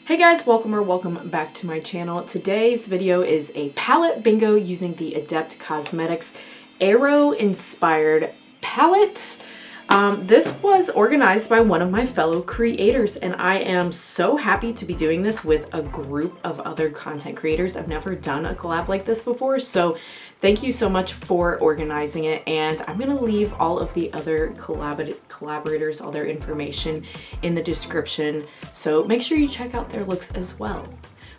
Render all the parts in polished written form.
Hey guys, welcome back to my channel. Today's video is a palette bingo using the Adept Cosmetics Arrow inspired palette. This was organized by one of my fellow creators and I am so happy to be doing this with a group of other content creators. I've never done a collab like this before, so thank you so much for organizing it, and I'm going to leave all of the other collaborators, all their information in the description, so make sure you check out their looks as well.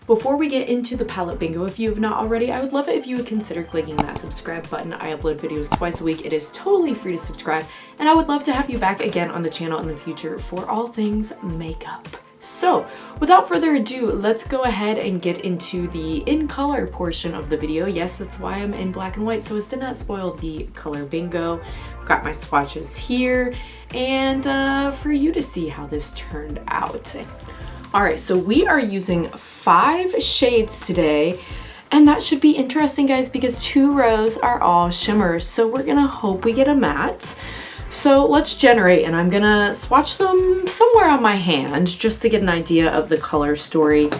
Before we get into the palette bingo, if you have not already, I would love it if you would consider clicking that subscribe button. I upload videos twice a week. It is totally free to subscribe, and I would love to have you back again on the channel in the future for all things makeup. So without further ado, let's go ahead and get into the in color portion of the video. Yes, that's why I'm in black and white, so as to not spoil the color bingo. I've got my swatches here, and for you to see how this turned out. All right, so we are using 5 shades today, and that should be interesting, guys, because 2 rows are all shimmers. So we're gonna hope we get a matte. So let's generate, and I'm gonna swatch them somewhere on my hand just to get an idea of the color story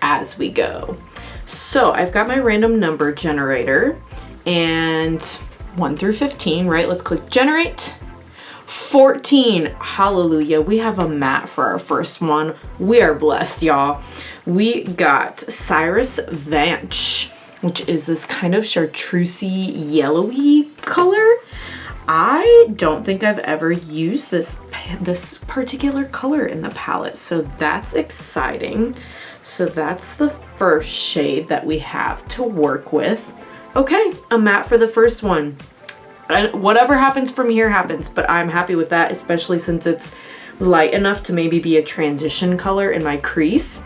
as we go. So I've got my random number generator, and 1 through 15, right? Let's click generate. 14, hallelujah, we have a matte for our first one. We are blessed, y'all. We got Cyrus Vanch, which is this kind of chartreusey yellowy color. I don't think I've ever used this particular color in the palette, so that's exciting. So that's the first shade that we have to work with. Okay, a matte for the first one. And whatever happens from here happens, but I'm happy with that, especially since it's light enough to maybe be a transition color in my crease.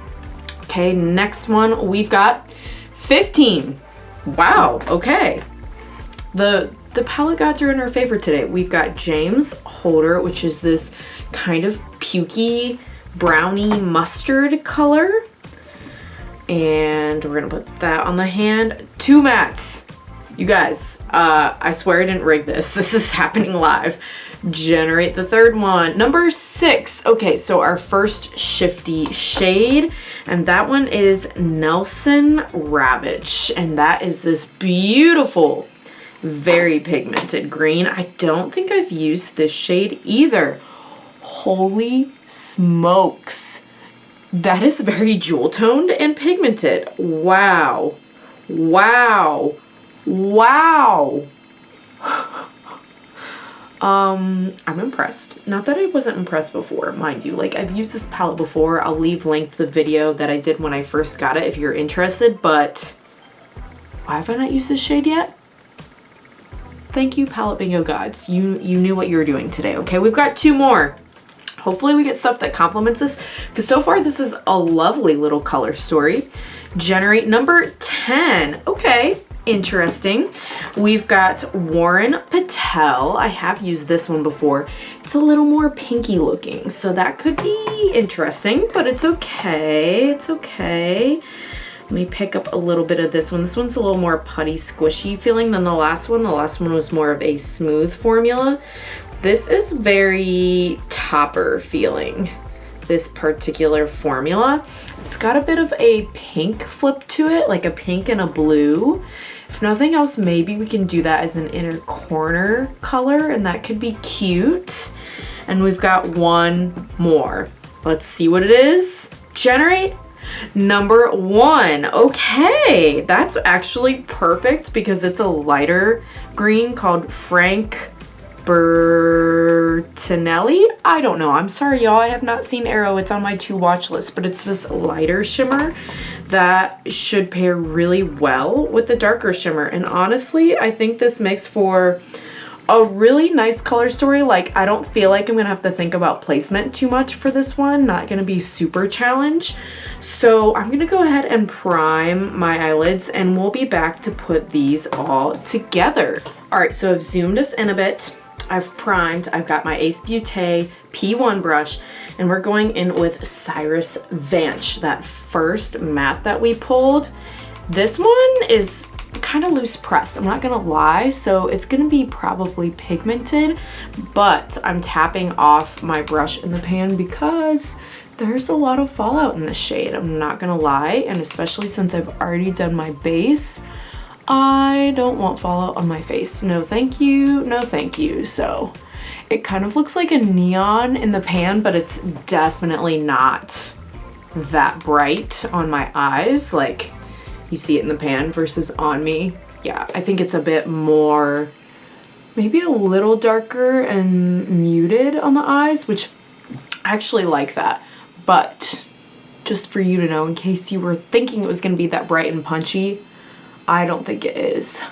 Okay, next one we've got 15. Wow, okay. The palette gods are in our favor today. We've got James Holder, which is this kind of pukey brownie mustard color. And we're gonna put that on the hand. 2 mattes. You guys, I swear I didn't rig this. This is happening live. Generate the third one. Number 6. Okay, so our first shifty shade, and that one is Nelson Ravage, and that is this beautiful, very pigmented green. I don't think I've used this shade either. Holy smokes. That is very jewel toned and pigmented. Wow. Wow. Wow. I'm impressed. Not that I wasn't impressed before, mind you. Like, I've used this palette before. I'll leave linked the video that I did when I first got it if you're interested, but why have I not used this shade yet? Thank you, palette bingo gods. You knew what you were doing today. Okay, we've got 2 more. Hopefully we get stuff that complements this, because so far this is a lovely little color story. Generate number 10. Okay, interesting. We've got Warren Patel. I have used this one before. It's a little more pinky looking, so that could be interesting, but it's okay. It's okay. Let me pick up a little bit of this one. This one's a little more putty, squishy feeling than the last one. The last one was more of a smooth formula. This is very topper feeling, this particular formula. It's got a bit of a pink flip to it, like a pink and a blue. If nothing else, maybe we can do that as an inner corner color, and that could be cute. And we've got 1 more. Let's see what it is. Generate. Number 1. Okay, that's actually perfect because it's a lighter green called Frank Bertinelli. I don't know. I'm sorry, y'all. I have not seen Arrow. It's on my to watch list, but it's this lighter shimmer that should pair really well with the darker shimmer. And honestly, I think this makes for a really nice color story. Like, I don't feel like I'm gonna have to think about placement too much for this one. Not gonna be super challenge. So I'm gonna go ahead and prime my eyelids, and we'll be back to put these all together. All right, so I've zoomed us in a bit. I've primed. I've got my Ace Beauté P1 brush, and we're going in with Cyrus Vanch, that first matte that we pulled. This one is kind of loose pressed, I'm not gonna lie, so it's gonna be probably pigmented, but I'm tapping off my brush in the pan because there's a lot of fallout in this shade, I'm not gonna lie, and especially since I've already done my base, I don't want fallout on my face. No thank you, no thank you. So it kind of looks like a neon in the pan, but it's definitely not that bright on my eyes like you see it in the pan versus on me. Yeah, I think it's a bit more, maybe a little darker and muted on the eyes, which I actually like that. But just for you to know, in case you were thinking it was going to be that bright and punchy, I don't think it is.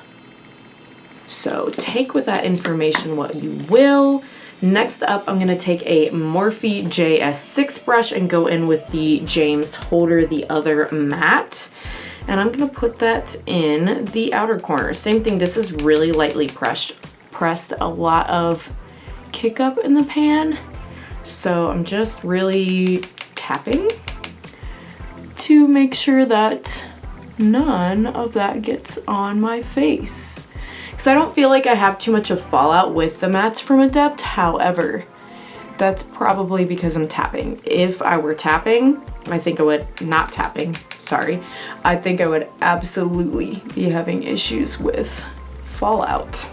So take with that information what you will. Next up, I'm going to take a Morphe JS6 brush and go in with the James Holder, the other matte. And I'm going to put that in the outer corner. Same thing, this is really lightly pressed. A lot of kick up in the pan. So I'm just really tapping to make sure that none of that gets on my face. Because I don't feel like I have too much of fallout with the mattes from Adept. However, that's probably because I'm tapping. If I were tapping, I think I would, not tapping, sorry. I think I would absolutely be having issues with fallout.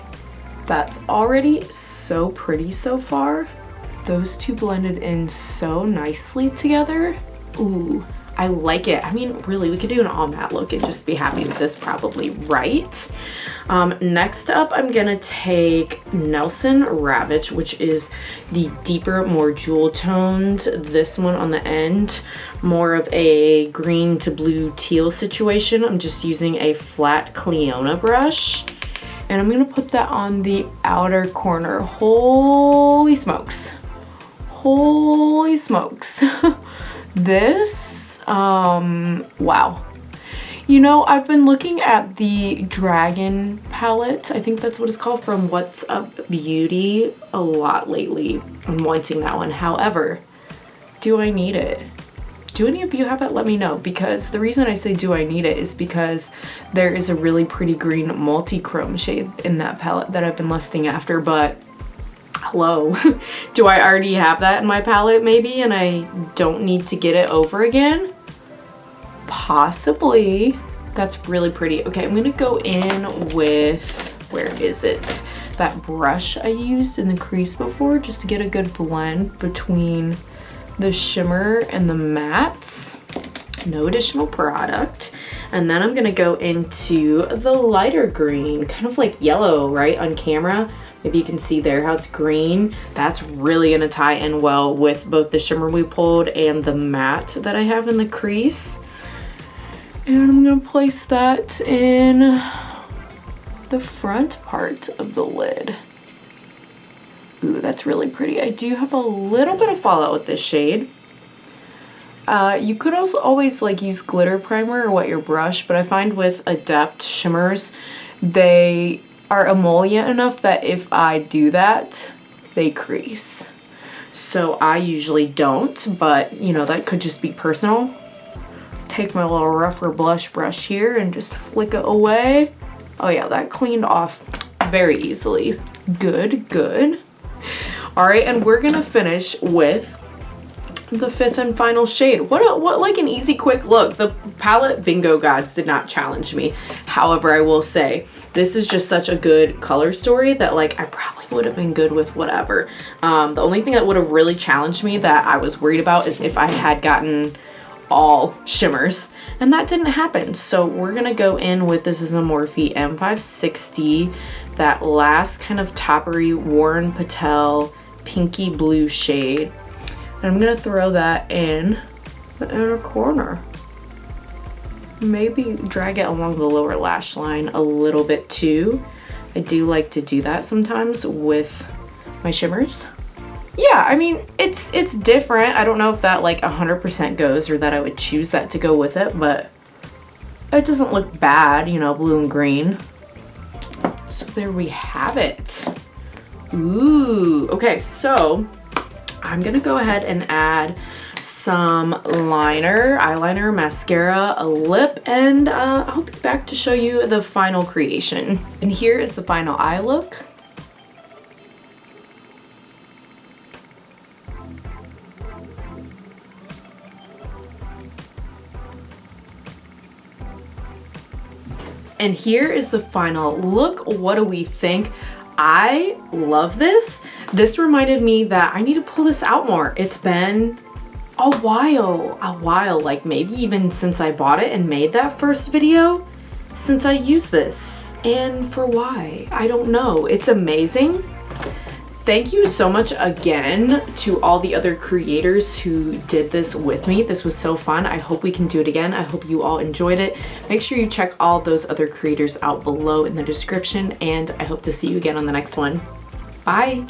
That's already so pretty so far. Those two blended in so nicely together. Ooh, I like it. I mean, really, we could do an all matte look and just be happy with this probably, right? Next up, I'm gonna take Nelson Ravitch, which is the deeper, more jewel toned. This one on the end, more of a green to blue teal situation. I'm just using a flat Cleona brush. And I'm gonna put that on the outer corner. Holy smokes. Holy smokes. This, wow. You know, I've been looking at the Dragon palette. I think that's what it's called, from What's Up Beauty a lot lately. I'm wanting that one. However, do I need it? Do any of you have it? Let me know, because the reason I say do I need it is because there is a really pretty green multi-chrome shade in that palette that I've been lusting after, but hello. Do I already have that in my palette maybe and I don't need to get it over again? Possibly. That's really pretty. Okay, I'm gonna go in with, where is it? That brush I used in the crease before, just to get a good blend between the shimmer and the mattes. No additional product. And then I'm gonna go into the lighter green, kind of like yellow, right, on camera. Maybe you can see there how it's green. That's really gonna tie in well with both the shimmer we pulled and the matte that I have in the crease. And I'm gonna place that in the front part of the lid. Ooh, that's really pretty. I do have a little bit of fallout with this shade. You could also always like use glitter primer or wet your brush, but I find with Adept shimmers, they are emollient enough that if I do that, they crease. So I usually don't, but you know, that could just be personal. Take my little rougher blush brush here and just flick it away. Oh yeah, that cleaned off very easily. Good, good. All right, and we're gonna finish with the fifth and final shade. What like an easy quick look. The palette bingo gods did not challenge me. However, I will say this is just such a good color story that like I probably would have been good with whatever. The only thing that would have really challenged me that I was worried about is if I had gotten all shimmers, and that didn't happen. So we're gonna go in with, this is a Morphe M560, that last kind of toppery Warren Patel pinky blue shade. And I'm gonna throw that in the inner corner. Maybe drag it along the lower lash line a little bit too. I do like to do that sometimes with my shimmers. Yeah, I mean, it's different. I don't know if that like 100% goes or that I would choose that to go with it, but it doesn't look bad, you know, blue and green. So there we have it. Ooh, okay, so I'm gonna go ahead and add some liner, eyeliner, mascara, a lip, and I'll be back to show you the final creation. And here is the final eye look. And here is the final look. What do we think? I love this. This reminded me that I need to pull this out more. It's been a while, like maybe even since I bought it and made that first video, since I used this. And for why? I don't know. It's amazing. Thank you so much again to all the other creators who did this with me. This was so fun. I hope we can do it again. I hope you all enjoyed it. Make sure you check all those other creators out below in the description, and I hope to see you again on the next one. Bye.